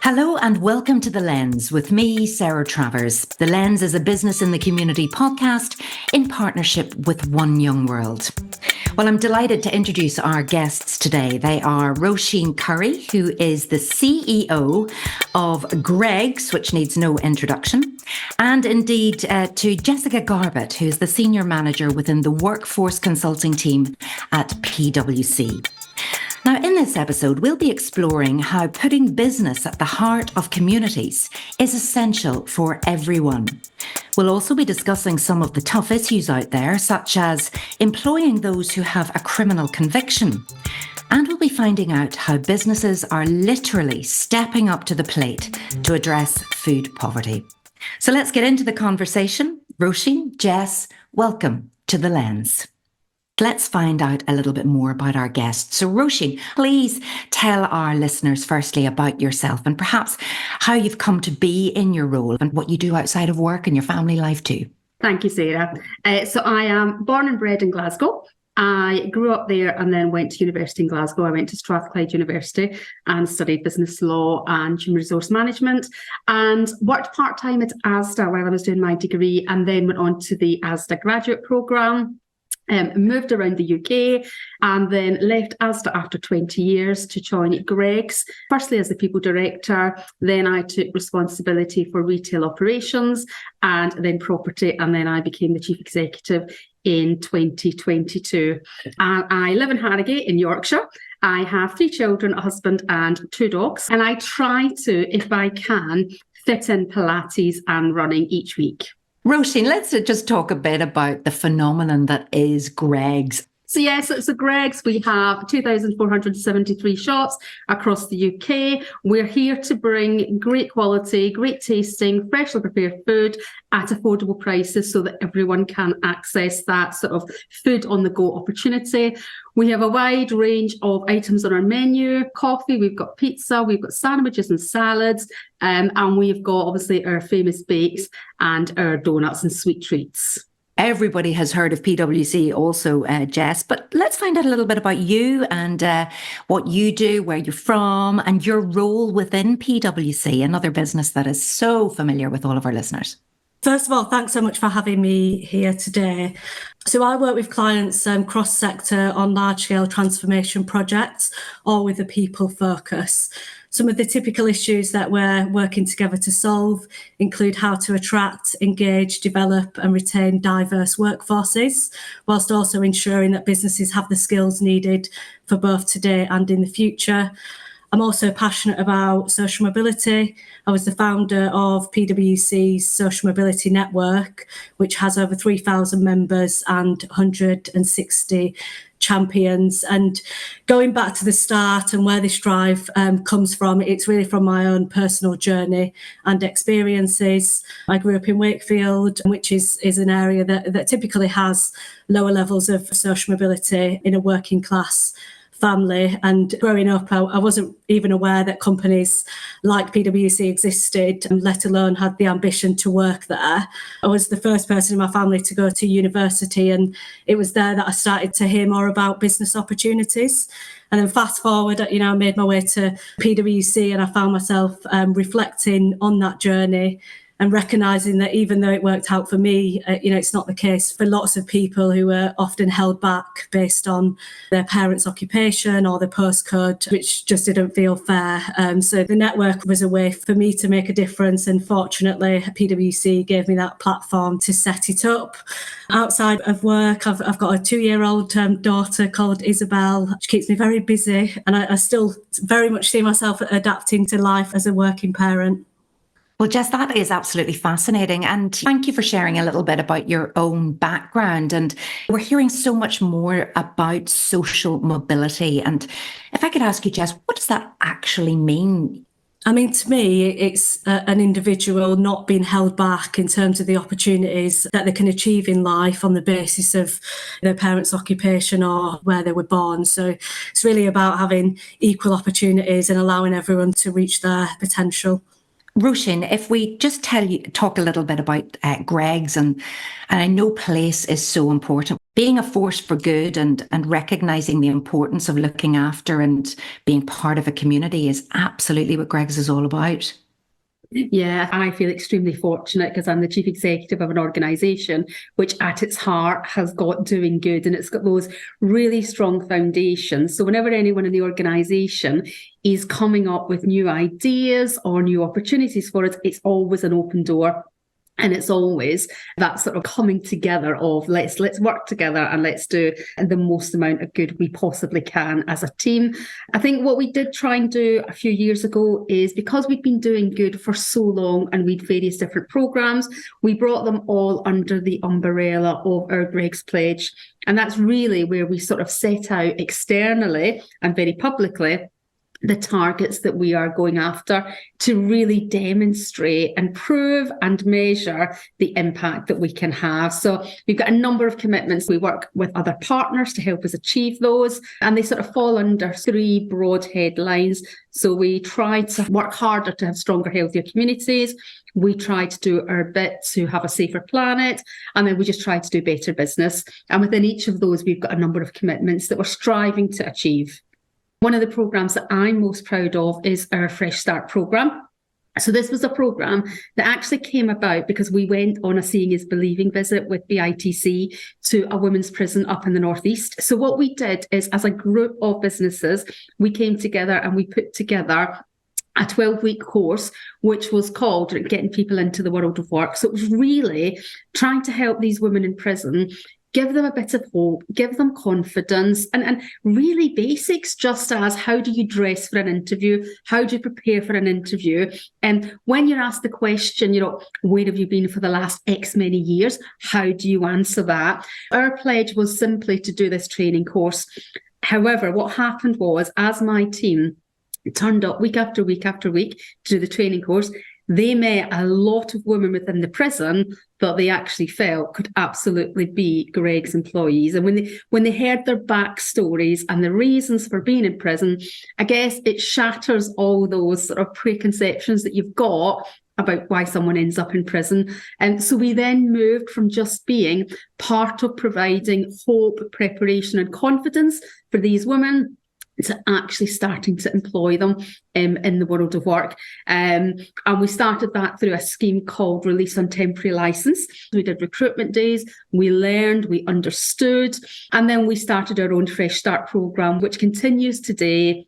Hello and welcome to The Lens with me, Sarah Travers. The Lens is a Business in the Community podcast in partnership with One Young World. Well, I'm delighted to introduce our guests today. They are Roisin Currie, who is the CEO of GREGGS, which needs no introduction, and indeed to Jessica Garbett, who is the Senior Manager within the Workforce Consulting team at PwC. Now, in this episode, we'll be exploring how putting business at the heart of communities is essential for everyone. We'll also be discussing some of the tough issues out there, such as employing those who have a criminal conviction. And we'll be finding out how businesses are literally stepping up to the plate to address food poverty. So let's get into the conversation. Roisin, Jess, welcome to The Lens. Let's find out a little bit more about our guests. So Roisin, please tell our listeners firstly about yourself and perhaps how you've come to be in your role and what you do outside of work and your family life too. Thank you, Sarah. So I am born and bred in Glasgow. I grew up there and then went to university in Glasgow. I went to Strathclyde University and studied business law and human resource management and worked part-time at Asda while I was doing my degree, and then went on to the Asda graduate programme. Moved around the UK and then left Asda after 20 years to join GREGGS, firstly as the people director. Then I took responsibility for retail operations and then property, and then I became the chief executive in 2022. I live in Harrogate in Yorkshire. I have 3 children, a husband and 2 dogs, and I try to, if I can, fit in Pilates and running each week. Roisin, let's just talk a bit about the phenomenon that is GREGGS. So yes, so GREGGS, we have 2,473 shops across the UK. We're here to bring great quality, great tasting, freshly prepared food at affordable prices so that everyone can access that sort of food on the go opportunity. We have a wide range of items on our menu: coffee, we've got pizza, we've got sandwiches and salads, and we've got obviously our famous bakes and our donuts and sweet treats. Everybody has heard of PwC also, Jess, but let's find out a little bit about you and what you do, where you're from, and your role within PwC, another business that is so familiar with all of our listeners. First of all, thanks so much for having me here today. So I work with clients cross-sector on large-scale transformation projects, all with a people focus. Some of the typical issues that we're working together to solve include how to attract, engage, develop and retain diverse workforces, whilst also ensuring that businesses have the skills needed for both today and in the future. I'm also passionate about social mobility. I was the founder of PwC's Social Mobility Network, which has over 3,000 members and 160 champions. And going back to the start and where this drive comes from, it's really from my own personal journey and experiences. I grew up in Wakefield, which is an area that typically has lower levels of social mobility in a working class family. And growing up, I wasn't even aware that companies like PwC existed, let alone had the ambition to work there. I was the first person in my family to go to university, and it was there that I started to hear more about business opportunities. And then fast forward, I made my way to PwC and I found myself reflecting on that journey and recognising that even though it worked out for me, it's not the case for lots of people who are often held back based on their parents' occupation or their postcode, which just didn't feel fair. So the network was a way for me to make a difference. And fortunately, PwC gave me that platform to set it up. Outside of work, I've got a 2-year-old daughter called Isabel, which keeps me very busy. And I still very much see myself adapting to life as a working parent. Well, Jess, that is absolutely fascinating. And thank you for sharing a little bit about your own background. And we're hearing so much more about social mobility. And if I could ask you, Jess, what does that actually mean? I mean, to me, it's an individual not being held back in terms of the opportunities that they can achieve in life on the basis of their parents' occupation or where they were born. So it's really about having equal opportunities and allowing everyone to reach their potential. Roisin, if we just talk a little bit about GREGGS, and I know place is so important. Being a force for good and recognizing the importance of looking after and being part of a community is absolutely what GREGGS is all about. Yeah, I feel extremely fortunate because I'm the chief executive of an organisation which at its heart has got doing good, and it's got those really strong foundations. So whenever anyone in the organisation is coming up with new ideas or new opportunities for us, it's always an open door. And it's always that sort of coming together of let's work together and let's do the most amount of good we possibly can as a team. I think what we did try and do a few years ago is, because we'd been doing good for so long and we'd various different programmes, we brought them all under the umbrella of our GREGGS pledge. And that's really where we sort of set out externally and very publicly the targets that we are going after to really demonstrate and prove and measure the impact that we can have. So we've got a number of commitments. We work with other partners to help us achieve those, and they sort of fall under three broad headlines. So we try to work harder to have stronger, healthier communities. We try to do our bit to have a safer planet, and then we just try to do better business. And within each of those, we've got a number of commitments that we're striving to achieve. One of the programmes that I'm most proud of is our Fresh Start programme. So this was a programme that actually came about because we went on a Seeing is Believing visit with PwC to a women's prison up in the northeast. So what we did is, as a group of businesses, we came together and we put together a 12-week course, which was called Getting People into the World of Work. So it was really trying to help these women in prison, give them a bit of hope, give them confidence, and really basics, just as how do you dress for an interview? How do you prepare for an interview? And when you're asked the question, where have you been for the last X many years? How do you answer that? Our pledge was simply to do this training course. However, what happened was, as my team turned up week after week after week to do the training course, they met a lot of women within the prison that they actually felt could absolutely be GREGGS employees. And when they heard their backstories and the reasons for being in prison, I guess it shatters all those sort of preconceptions that you've got about why someone ends up in prison. And so we then moved from just being part of providing hope, preparation and confidence for these women to actually starting to employ them in the world of work. And we started that through a scheme called Release on Temporary Licence. We did recruitment days, we learned, we understood, and then we started our own Fresh Start programme, which continues today,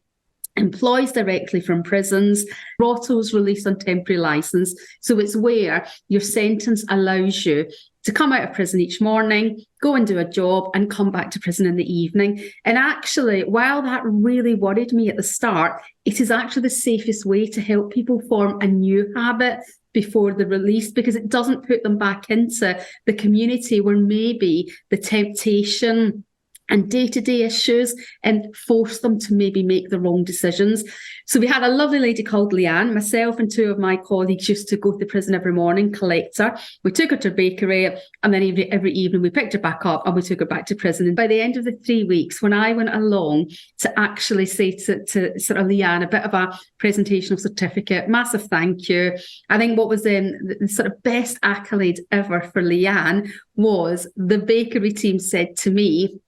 employs directly from prisons. ROTO's Release on Temporary Licence. So it's where your sentence allows you to come out of prison each morning, go and do a job and come back to prison in the evening. And actually, while that really worried me at the start, it is actually the safest way to help people form a new habit before they're released, because it doesn't put them back into the community where maybe the temptation and day-to-day issues and force them to maybe make the wrong decisions. So we had a lovely lady called Leanne. Myself and two of my colleagues used to go to the prison every morning, collect her. We took her to her bakery, and then every evening we picked her back up and we took her back to prison. And by the end of the 3 weeks, when I went along to actually say to sort of Leanne a bit of a presentation of certificate, massive thank you. I think what was the sort of best accolade ever for Leanne was the bakery team said to me,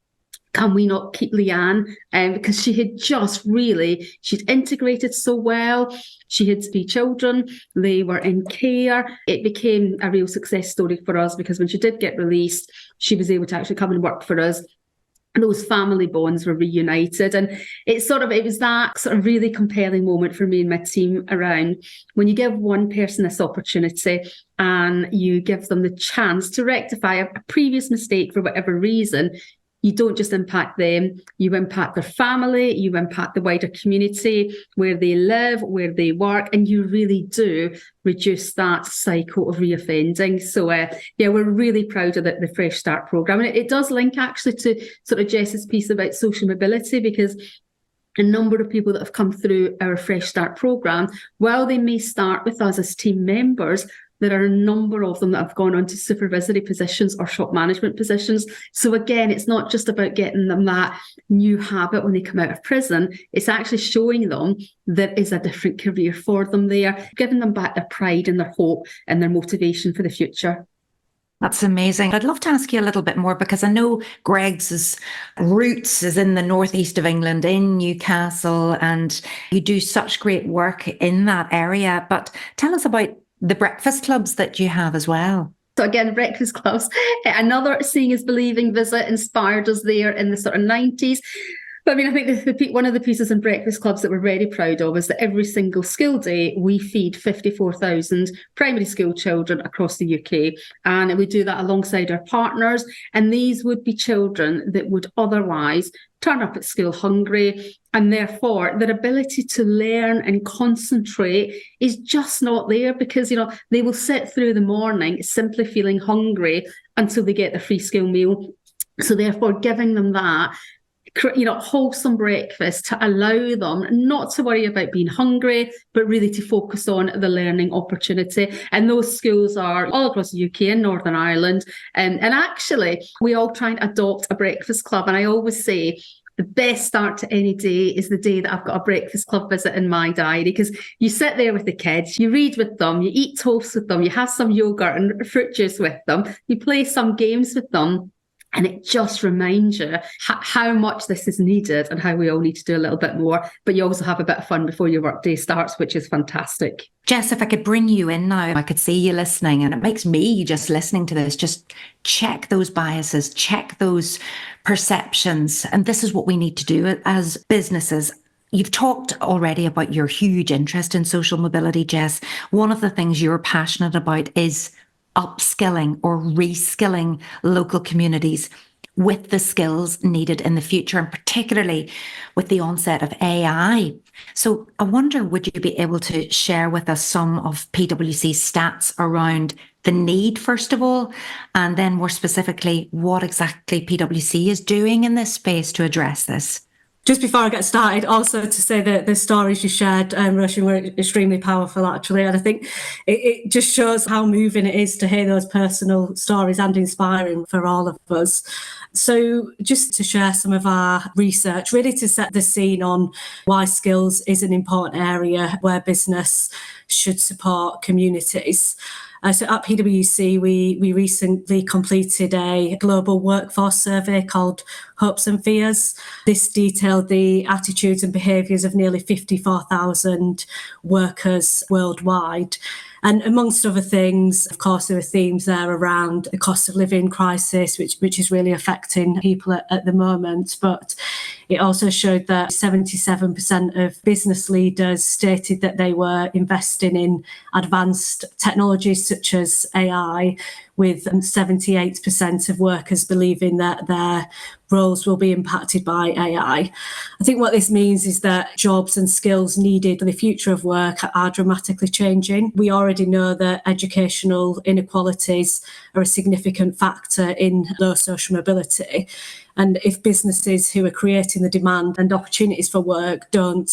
can we not keep Leanne? Because she had just she'd integrated so well. She had 3 children. They were in care. It became a real success story for us, because when she did get released, she was able to actually come and work for us. And those family bonds were reunited. And it was that sort of really compelling moment for me and my team around when you give one person this opportunity and you give them the chance to rectify a previous mistake for whatever reason. You don't just impact them, you impact their family, you impact the wider community, where they live, where they work, and you really do reduce that cycle of reoffending. So we're really proud of the Fresh Start programme. And it does link actually to sort of Jess's piece about social mobility, because a number of people that have come through our Fresh Start programme, while they may start with us as team members, there are a number of them that have gone on to supervisory positions or shop management positions. So again, it's not just about getting them that new habit when they come out of prison. It's actually showing them there is a different career for them there, giving them back their pride and their hope and their motivation for the future. That's amazing. I'd love to ask you a little bit more because I know GREGGS' roots is in the northeast of England, in Newcastle, and you do such great work in that area. But tell us about the breakfast clubs that you have as well. So again, breakfast clubs, another seeing is believing visit inspired us there in the sort of 90s. But I mean, I think one of the pieces in breakfast clubs that we're very proud of is that every single school day, we feed 54,000 primary school children across the UK. And we do that alongside our partners. And these would be children that would otherwise turn up at school hungry. And therefore, their ability to learn and concentrate is just not there because, they will sit through the morning simply feeling hungry until they get their free school meal. So therefore, giving them that wholesome breakfast to allow them not to worry about being hungry, but really to focus on the learning opportunity. And those schools are all across the UK and Northern Ireland. And actually, we all try and adopt a breakfast club. And I always say, the best start to any day is the day that I've got a breakfast club visit in my diary, because you sit there with the kids, you read with them, you eat toast with them, you have some yogurt and fruit juice with them, you play some games with them. And it just reminds you how much this is needed and how we all need to do a little bit more. But you also have a bit of fun before your workday starts, which is fantastic. Jess, if I could bring you in now, I could see you listening, and it makes me just listening to this, just check those biases, check those perceptions. And this is what we need to do as businesses. You've talked already about your huge interest in social mobility, Jess. One of the things you're passionate about is upskilling or reskilling local communities with the skills needed in the future, and particularly with the onset of AI. So I wonder, would you be able to share with us some of PwC's stats around the need, first of all, and then more specifically, what exactly PwC is doing in this space to address this? Just before I get started, also to say that the stories you shared, Roisin, were extremely powerful, actually. And I think it just shows how moving it is to hear those personal stories and inspiring for all of us. So just to share some of our research, really to set the scene on why skills is an important area where business should support communities. So at PwC, we recently completed a global workforce survey called Hopes and Fears. This detailed the attitudes and behaviours of nearly 54,000 workers worldwide. And amongst other things, of course, there are themes there around the cost of living crisis, which is really affecting people at the moment. But it also showed that 77% of business leaders stated that they were investing in advanced technologies such as AI, with 78% of workers believing that their roles will be impacted by AI. I think what this means is that jobs and skills needed for the future of work are dramatically changing. We already know that educational inequalities are a significant factor in low social mobility. And if businesses who are creating the demand and opportunities for work don't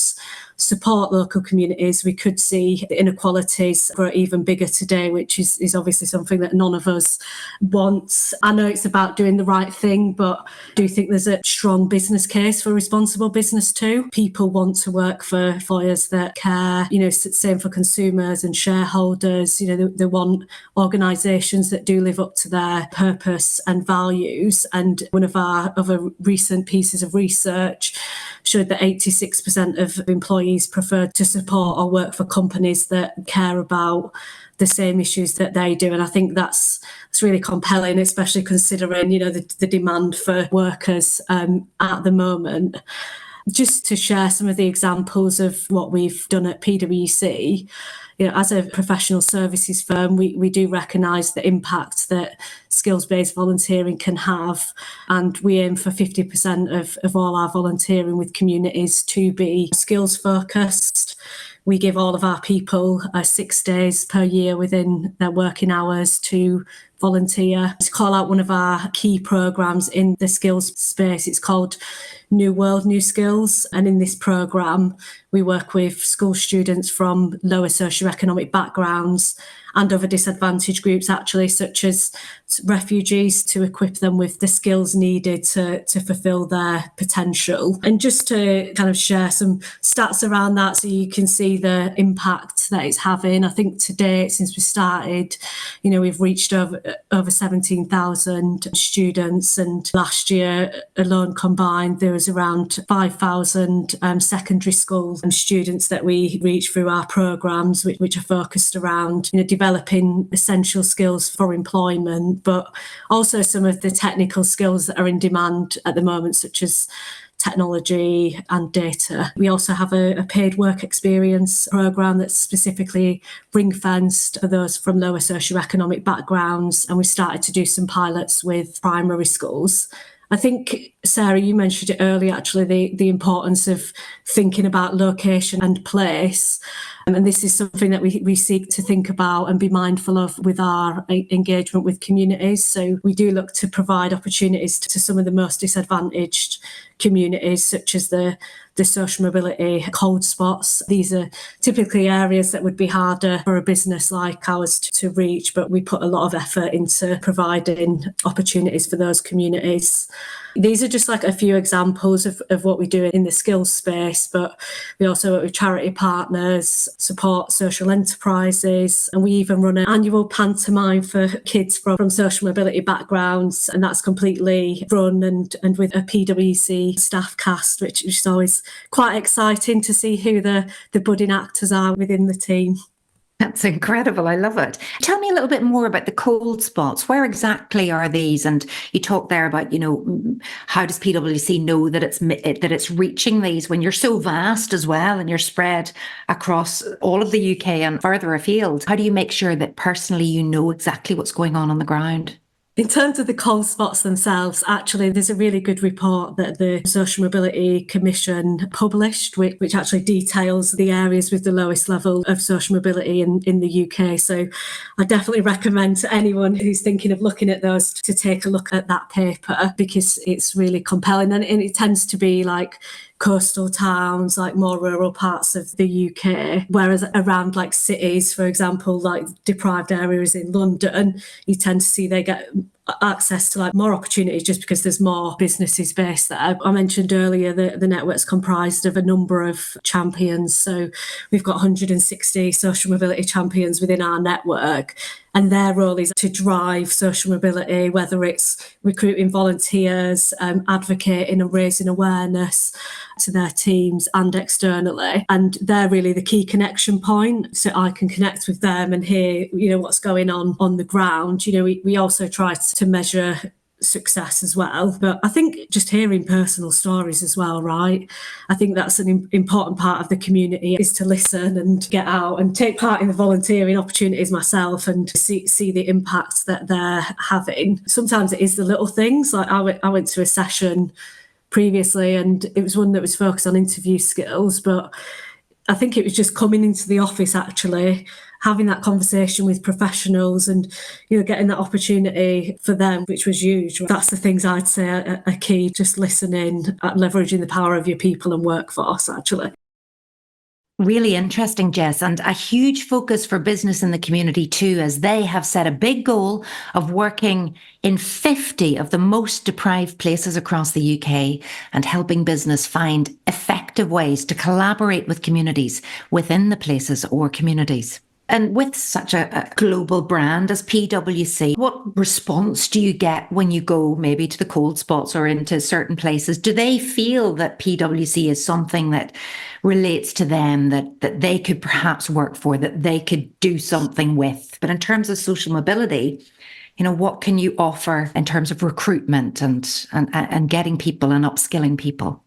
support local communities, we could see the inequalities grow even bigger today, which is obviously something that none of us want. I know it's about doing the right thing, but I do think there's a strong business case for responsible business too. People want to work for employers that care, same for consumers and shareholders. They want organisations that do live up to their purpose and values. And one of our other recent pieces of research showed that 86% of employees prefer to support or work for companies that care about the same issues that they do. And I think that's really compelling, especially considering, the demand for workers at the moment. Just to share some of the examples of what we've done at PwC, as a professional services firm, we do recognise the impact that skills-based volunteering can have, and we aim for 50% of all our volunteering with communities to be skills-focused. We give all of our people 6 days per year within their working hours to volunteer. To call out one of our key programmes in the skills space, it's called New World, New Skills. And in this programme, we work with school students from lower socioeconomic backgrounds and other disadvantaged groups actually, such as refugees, to equip them with the skills needed to fulfil their potential. And just to kind of share some stats around that so you can see the impact that it's having. I think to date, since we started, we've reached over 17,000 students, and last year alone combined there was around 5,000 secondary school students that we reach through our programmes, which are focused around developing essential skills for employment, but also some of the technical skills that are in demand at the moment, such as technology and data. We also have a paid work experience programme that's specifically ring-fenced for those from lower socioeconomic backgrounds, and we started to do some pilots with primary schools. I think, Sarah, you mentioned it earlier, actually, the importance of thinking about location and place. And this is something that we seek to think about and be mindful of with our engagement with communities. So we do look to provide opportunities to some of the most disadvantaged communities, such as the social mobility cold spots. These are typically areas that would be harder for a business like ours to reach, but we put a lot of effort into providing opportunities for those communities. These are just like a few examples of what we do in the skills space, but we also work with charity partners, support social enterprises, and we even run an annual pantomime for kids from social mobility backgrounds, and that's completely run and with a PwC staff cast, which is always quite exciting to see who the budding actors are within the team. That's incredible. I love it. Tell me a little bit more about the cold spots. Where exactly are these? And you talked there about, how does PwC know that it's reaching these when you're so vast as well and you're spread across all of the UK and further afield? How do you make sure that personally you know exactly what's going on the ground? In terms of the cold spots themselves, actually, there's a really good report that the Social Mobility Commission published, which actually details the areas with the lowest level of social mobility in the UK. So I definitely recommend to anyone who's thinking of looking at those to take a look at that paper, because it's really compelling. And it tends to be like coastal towns, like more rural parts of the UK, whereas around like cities, for example, like deprived areas in London, you tend to see they get access to like more opportunities just because there's more businesses based there. I mentioned earlier that the network's comprised of a number of champions. So we've got 160 social mobility champions within our network, and their role is to drive social mobility, whether it's recruiting volunteers, advocating and raising awareness to their teams and externally. And they're really the key connection point, so I can connect with them and hear, what's going on the ground. We also try to measure success as well, but I think just hearing personal stories as well, right? I think that's an important part of the community, is to listen and get out and take part in the volunteering opportunities myself and see the impacts that they're having. Sometimes it is the little things. Like I went to a session previously and it was one that was focused on interview skills, but I think it was just coming into the office, actually having that conversation with professionals and getting that opportunity for them, which was huge. That's the things I'd say are key, just listening, leveraging the power of your people and workforce, actually. Really interesting, Jess, and a huge focus for business in the community too, as they have set a big goal of working in 50 of the most deprived places across the UK and helping business find effective ways to collaborate with communities within the places or communities. And with such a global brand as PwC, what response do you get when you go maybe to the cold spots or into certain places? Do they feel that PwC is something that relates to them, that they could perhaps work for, that they could do something with? But in terms of social mobility, what can you offer in terms of recruitment and getting people and upskilling people?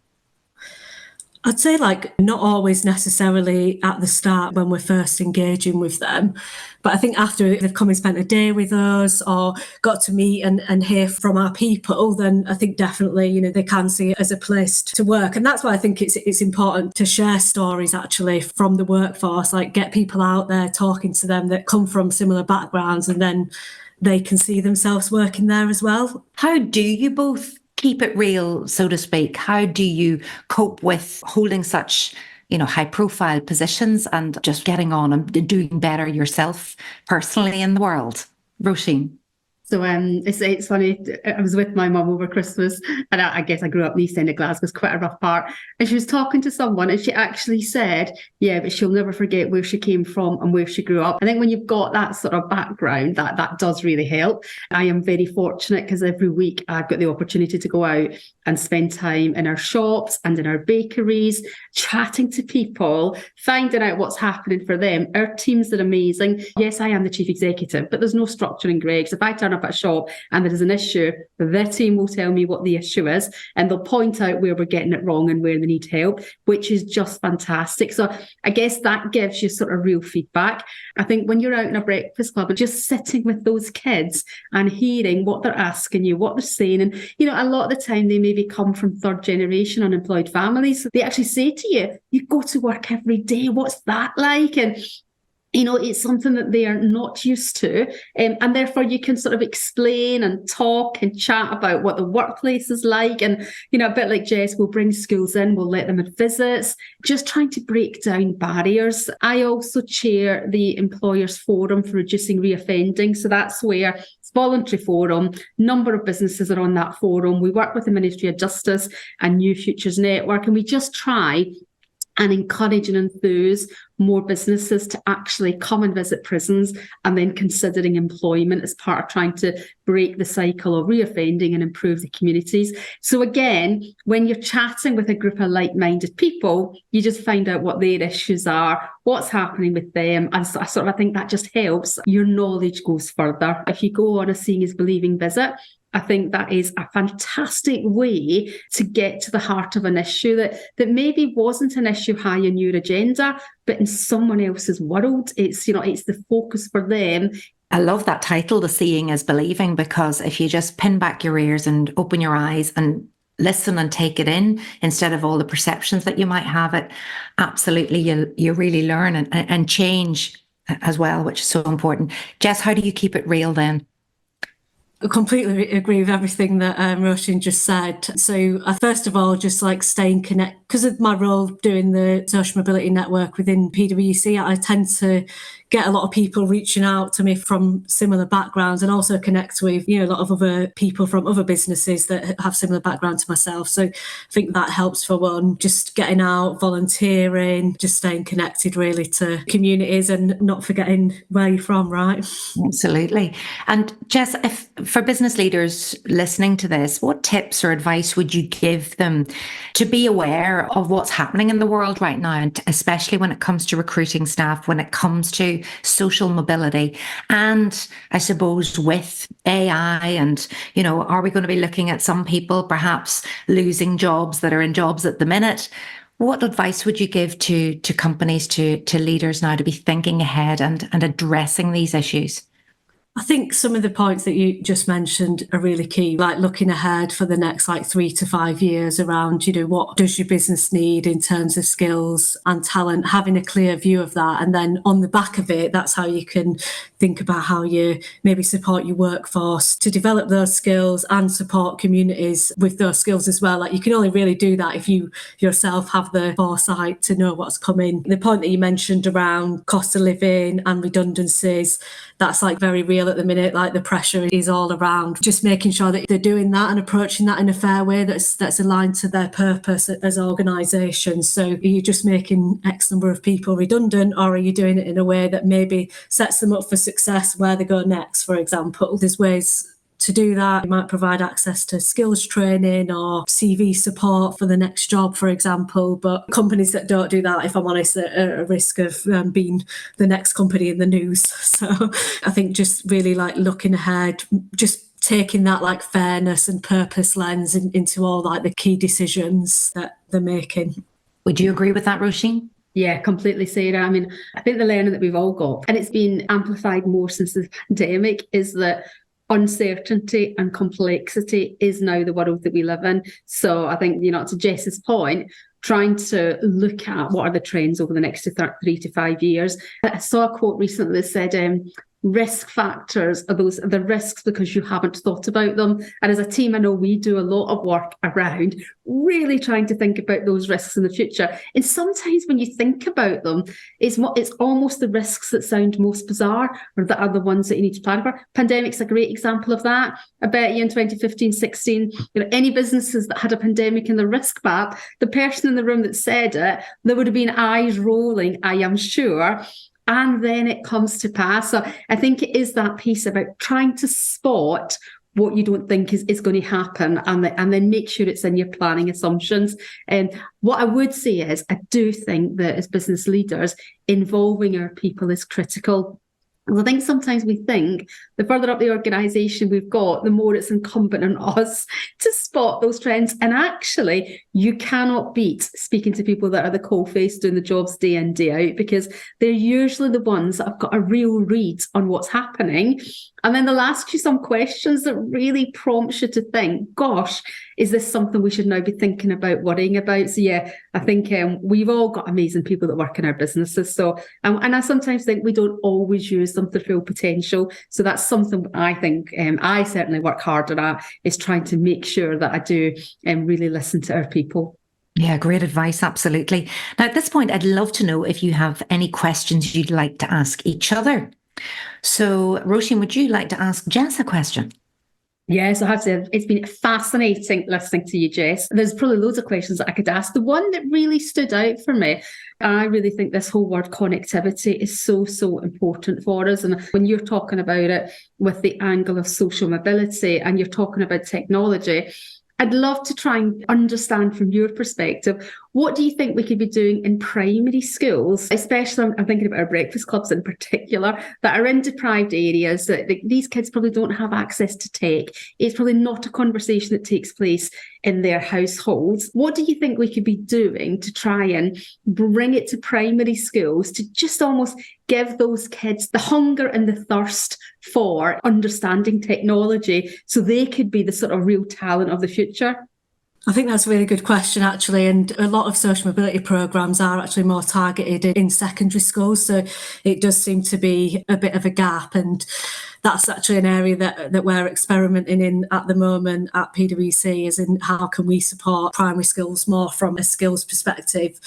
I'd say not always necessarily at the start when we're first engaging with them, but I think after they've come and spent a day with us or got to meet and hear from our people, then I think definitely, they can see it as a place to work. And that's why I think it's important to share stories actually from the workforce, get people out there talking to them that come from similar backgrounds, and then they can see themselves working there as well. How do you both keep it real, so to speak? How do you cope with holding such high profile positions and just getting on and doing better yourself personally in the world. Roisin. So it's funny, I was with my mum over Christmas, and I guess I grew up in the East End of Glasgow, it's quite a rough part, and she was talking to someone and she actually said, yeah, but she'll never forget where she came from and where she grew up. I think when you've got that sort of background, that does really help. I am very fortunate because every week I've got the opportunity to go out and spend time in our shops and in our bakeries, chatting to people, finding out what's happening for them. Our teams are amazing. Yes, I am the chief executive, but there's no structure in GREGGS. If I turn up at a shop and there is an issue, their team will tell me what the issue is, and they'll point out where we're getting it wrong and where they need help, which is just fantastic. So I guess that gives you sort of real feedback. I think when you're out in a breakfast club and just sitting with those kids and hearing what they're asking you, what they're saying, and a lot of the time they maybe come from third generation unemployed families. They actually say to you, you go to work every day, what's that like? And it's something that they are not used to. And therefore you can sort of explain and talk and chat about what the workplace is like. And, a bit like Jess, we'll bring schools in, we'll let them have visits, just trying to break down barriers. I also chair the Employers Forum for Reducing Reoffending. So that's where it's voluntary forum, number of businesses are on that forum. We work with the Ministry of Justice and New Futures Network, and we just try and encourage and enthuse more businesses to actually come and visit prisons and then considering employment as part of trying to break the cycle of reoffending and improve the communities. So again, when you're chatting with a group of like-minded people, you just find out what their issues are, what's happening with them. And so I think that just helps. Your knowledge goes further. If you go on a seeing is believing visit, I think that is a fantastic way to get to the heart of an issue that maybe wasn't an issue high on your agenda, but in someone else's world, it's the focus for them. I love that title, The Seeing is Believing, because if you just pin back your ears and open your eyes and listen and take it in instead of all the perceptions that you might have, it absolutely you really learn and change as well, which is so important. Jess, how do you keep it real then? I completely agree with everything that Roisin just said. So I first of all just like staying connected because of my role doing the social mobility network within PwC. I tend to get a lot of people reaching out to me from similar backgrounds and also connect with a lot of other people from other businesses that have similar background to myself. So I think that helps for one, just getting out, volunteering, just staying connected really to communities and not forgetting where you're from, right? Absolutely. And Jess, for business leaders listening to this, what tips or advice would you give them to be aware of what's happening in the world right now, and especially when it comes to recruiting staff, when it comes to social mobility, and I suppose with AI and, are we going to be looking at some people perhaps losing jobs that are in jobs at the minute? What advice would you give to companies, to leaders now to be thinking ahead and addressing these issues? I think some of the points that you just mentioned are really key, like looking ahead for the next 3 to 5 years around, what does your business need in terms of skills and talent, having a clear view of that. And then on the back of it, that's how you can think about how you maybe support your workforce to develop those skills and support communities with those skills as well. Like you can only really do that if you yourself have the foresight to know what's coming. The point that you mentioned around cost of living and redundancies, that's very real at the minute. The pressure is all around just making sure that they're doing that and approaching that in a fair way that's aligned to their purpose as organisations. So are you just making X number of people redundant, or are you doing it in a way that maybe sets them up for success where they go next, for example? There's ways to do that. You might provide access to skills training or CV support for the next job, for example. But companies that don't do that, if I'm honest, are at a risk of being the next company in the news. So I think just really looking ahead, just taking that fairness and purpose lens into all the key decisions that they're making. Would you agree with that, Roisin? Yeah, completely, Sarah. I mean, I think the learning that we've all got, and it's been amplified more since the pandemic, is that uncertainty and complexity is now the world that we live in. So I think, to Jess's point, trying to look at what are the trends over the next 3 to 5 years. I saw a quote recently that said, risk factors are the risks because you haven't thought about them. And as a team, I know we do a lot of work around really trying to think about those risks in the future. And sometimes when you think about them, it's almost the risks that sound most bizarre or that are the ones that you need to plan for. Pandemic's a great example of that. I bet you in 2015, 16, any businesses that had a pandemic in the risk map, the person in the room that said it, there would have been eyes rolling, I am sure. And then it comes to pass. So I think it is that piece about trying to spot what you don't think is going to happen and then make sure it's in your planning assumptions. And what I would say is I do think that as business leaders, involving our people is critical. I think sometimes we think the further up the organisation we've got, the more it's incumbent on us to spot those trends. And actually, you cannot beat speaking to people that are the coalface doing the jobs day in, day out, because they're usually the ones that have got a real read on what's happening. And then they'll ask you some questions that really prompts you to think, gosh, is this something we should now be thinking about, worrying about? So yeah, I think we've all got amazing people that work in our businesses. So, and I sometimes think we don't always use them to their full potential. So that's something I think I certainly work harder at, is trying to make sure that I do really listen to our people. Yeah, great advice. Absolutely. Now, at this point, I'd love to know if you have any questions you'd like to ask each other. So, Roisin, would you like to ask Jess a question? Yes, I have to say, it's been fascinating listening to you, Jess. There's probably loads of questions that I could ask. The one that really stood out for me, I really think this whole word connectivity is so, so important for us. And when you're talking about it with the angle of social mobility and you're talking about technology, I'd love to try and understand from your perspective, what do you think we could be doing in primary schools, especially I'm thinking about our breakfast clubs in particular, that are in deprived areas, that these kids probably don't have access to tech. It's probably not a conversation that takes place in their households. What do you think we could be doing to try and bring it to primary schools to just almost give those kids the hunger and the thirst for understanding technology so they could be the sort of real talent of the future? I think that's a really good question, actually. And a lot of social mobility programmes are actually more targeted in secondary schools. So it does seem to be a bit of a gap. And that's actually an area that we're experimenting in at the moment at PwC, is in how can we support primary schools more from a skills perspective.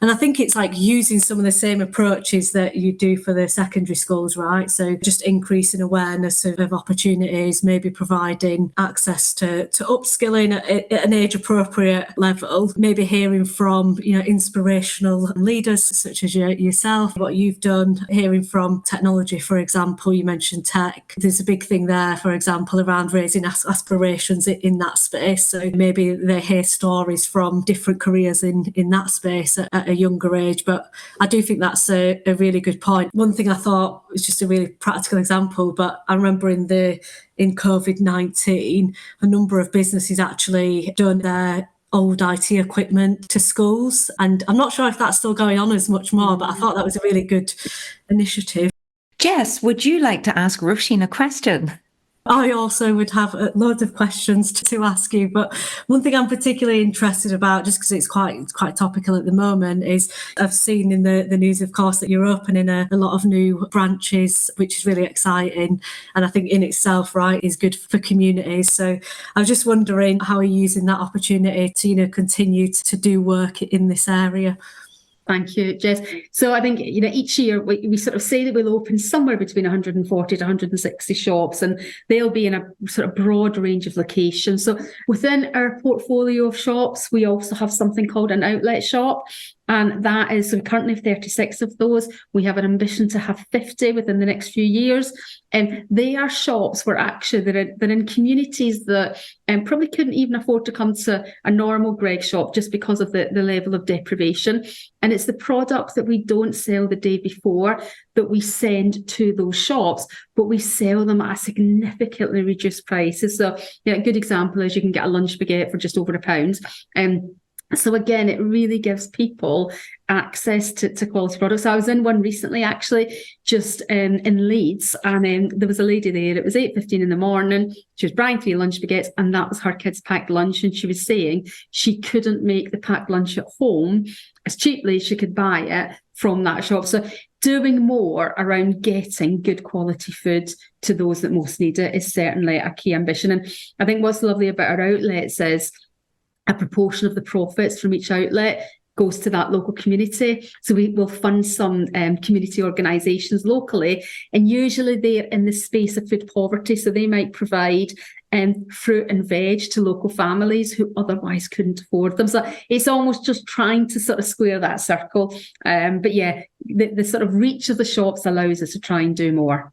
And I think it's like using some of the same approaches that you do for the secondary schools, right? So just increasing awareness of opportunities, maybe providing access to upskilling at an age-appropriate level, maybe hearing from, inspirational leaders such as yourself, what you've done, hearing from technology, for example. You mentioned tech. There's a big thing there, for example, around raising aspirations in that space. So maybe they hear stories from different careers in that space at a younger age. But I do think that's a really good point. One thing I thought was just a really practical example, but I remember in COVID-19, a number of businesses actually done their old IT equipment to schools. And I'm not sure if that's still going on as much more, but I thought that was a really good initiative. Jess, would you like to ask Roisin a question? I also would have loads of questions to ask you, but one thing I'm particularly interested about, just because it's quite topical at the moment, is I've seen in the news, of course, that you're opening a lot of new branches, which is really exciting, and I think in itself, right, is good for communities. So I was just wondering how you're using that opportunity to continue to do work in this area. Thank you, Jess. So I think, each year we sort of say that we'll open somewhere between 140 to 160 shops, and they'll be in a sort of broad range of locations. So within our portfolio of shops, we also have something called an outlet shop. And that is, so we currently have 36 of those. We have an ambition to have 50 within the next few years. And they are shops where actually they're in communities that probably couldn't even afford to come to a normal GREGGS shop just because of the level of deprivation. And it's the products that we don't sell the day before that we send to those shops, but we sell them at a significantly reduced prices. So a good example is you can get a lunch baguette for just over £1. So again, it really gives people access to quality products. I was in one recently, actually, just in Leeds, and there was a lady there. It was 8:15 in the morning. She was buying 3 lunch baguettes, and that was her kids' packed lunch. And she was saying she couldn't make the packed lunch at home as cheaply as she could buy it from that shop. So doing more around getting good quality food to those that most need it is certainly a key ambition. And I think what's lovely about our outlets is a proportion of the profits from each outlet goes to that local community. So we will fund some community organisations locally, and usually they're in the space of food poverty. So they might provide fruit and veg to local families who otherwise couldn't afford them. So it's almost just trying to sort of square that circle. But yeah, the sort of reach of the shops allows us to try and do more.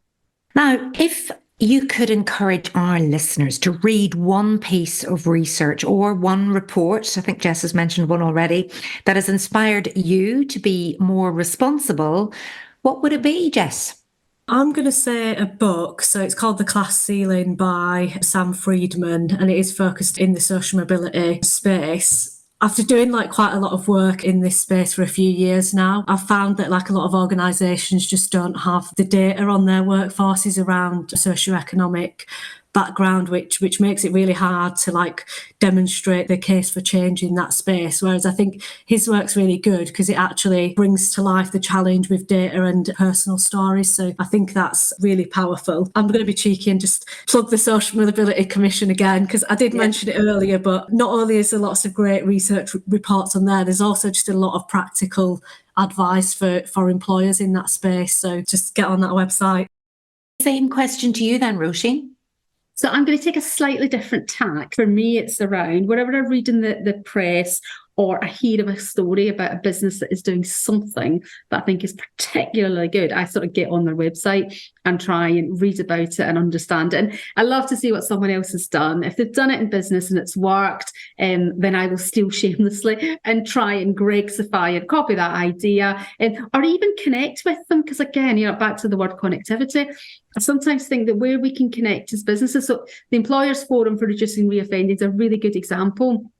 Now, if you could encourage our listeners to read one piece of research or one report, I think Jess has mentioned one already, that has inspired you to be more responsible, what would it be, Jess? I'm going to say a book. So it's called The Class Ceiling by Sam Friedman, and it is focused in the social mobility space. After doing quite a lot of work in this space for a few years now, I've found that a lot of organisations just don't have the data on their workforces around socioeconomic background, which makes it really hard to demonstrate the case for change in that space. Whereas I think his work's really good because it actually brings to life the challenge with data and personal stories. So I think that's really powerful. I'm going to be cheeky and just plug the Social Mobility Commission again, because I did mention it earlier, but not only is there lots of great research reports on there, there's also just a lot of practical advice for employers in that space. So just get on that website. Same question to you then, Roisin. So I'm going to take a slightly different tack. For me, it's around whenever I read in the press or I hear of a story about a business that is doing something that I think is particularly good, I sort of get on their website and try and read about it and understand it. And I love to see what someone else has done. If they've done it in business and it's worked, then I will steal shamelessly and try and Gregsify and copy that idea, or even connect with them. Because again, back to the word connectivity, I sometimes think that where we can connect as businesses, so the Employers Forum for Reducing Reoffending is a really good example.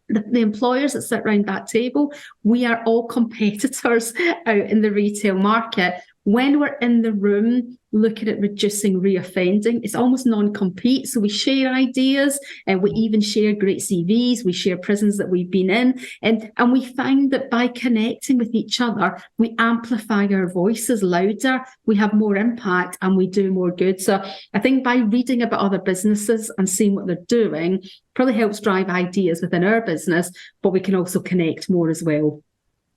The employers that sit around that table, we are all competitors out in the retail market. When we're in the room looking at reducing reoffending, it's almost non-compete. So we share ideas and we even share great CVs. We share prisons that we've been in. And we find that by connecting with each other, we amplify our voices louder, we have more impact and we do more good. So I think by reading about other businesses and seeing what they're doing probably helps drive ideas within our business, but we can also connect more as well.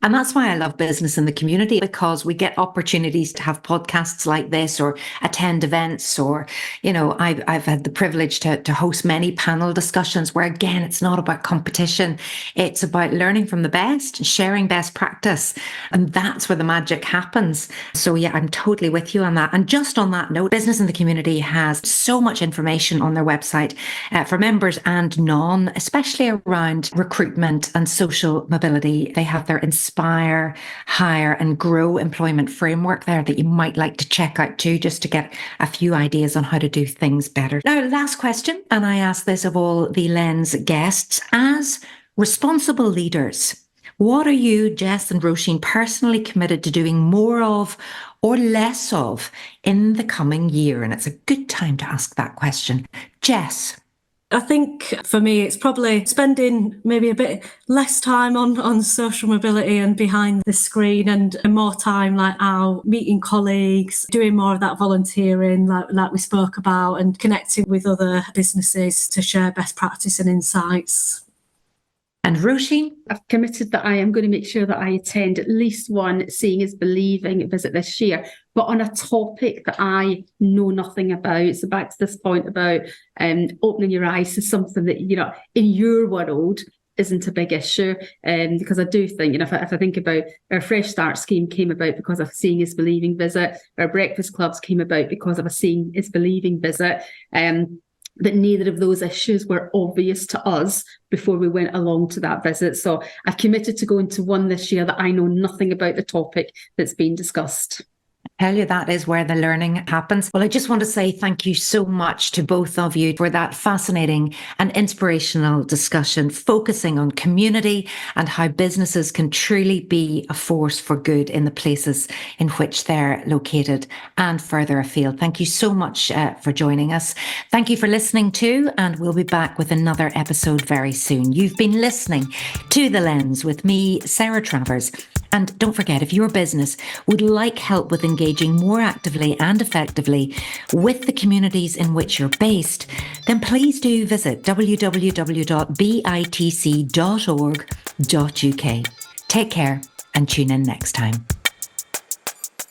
And that's why I love business in the community, because we get opportunities to have podcasts like this or attend events, or, I've had the privilege to host many panel discussions where, again, it's not about competition. It's about learning from the best and sharing best practice. And that's where the magic happens. So yeah, I'm totally with you on that. And just on that note, business in the community has so much information on their website for members and non, especially around recruitment and social mobility. They have their Inspire, Hire and Grow employment framework there that you might like to check out too, just to get a few ideas on how to do things better. Now, last question, and I ask this of all the Lens guests. As responsible leaders, what are you, Jess and Roisin, personally committed to doing more of or less of in the coming year? And it's a good time to ask that question. Jess. I think for me, it's probably spending maybe a bit less time on social mobility and behind the screen, and more time out meeting colleagues, doing more of that volunteering like we spoke about, and connecting with other businesses to share best practice and insights. And Roisin? I've committed that I am going to make sure that I attend at least one Seeing is Believing visit this year, but on a topic that I know nothing about. So back to this point about opening your eyes to something that, in your world isn't a big issue. Because I do think, if I think about our Fresh Start scheme came about because of a Seeing is Believing visit, our breakfast clubs came about because of a Seeing is Believing visit. But neither of those issues were obvious to us before we went along to that visit. So I've committed to going to one this year that I know nothing about the topic that's being discussed. Tell you, that is where the learning happens. Well, I just want to say thank you so much to both of you for that fascinating and inspirational discussion, focusing on community and how businesses can truly be a force for good in the places in which they're located and further afield. Thank you so much for joining us. Thank you for listening too, and we'll be back with another episode very soon. You've been listening to The Lens with me, Sarah Travers. And don't forget, if your business would like help with engaging more actively and effectively with the communities in which you're based, then please do visit www.bitc.org.uk. Take care and tune in next time.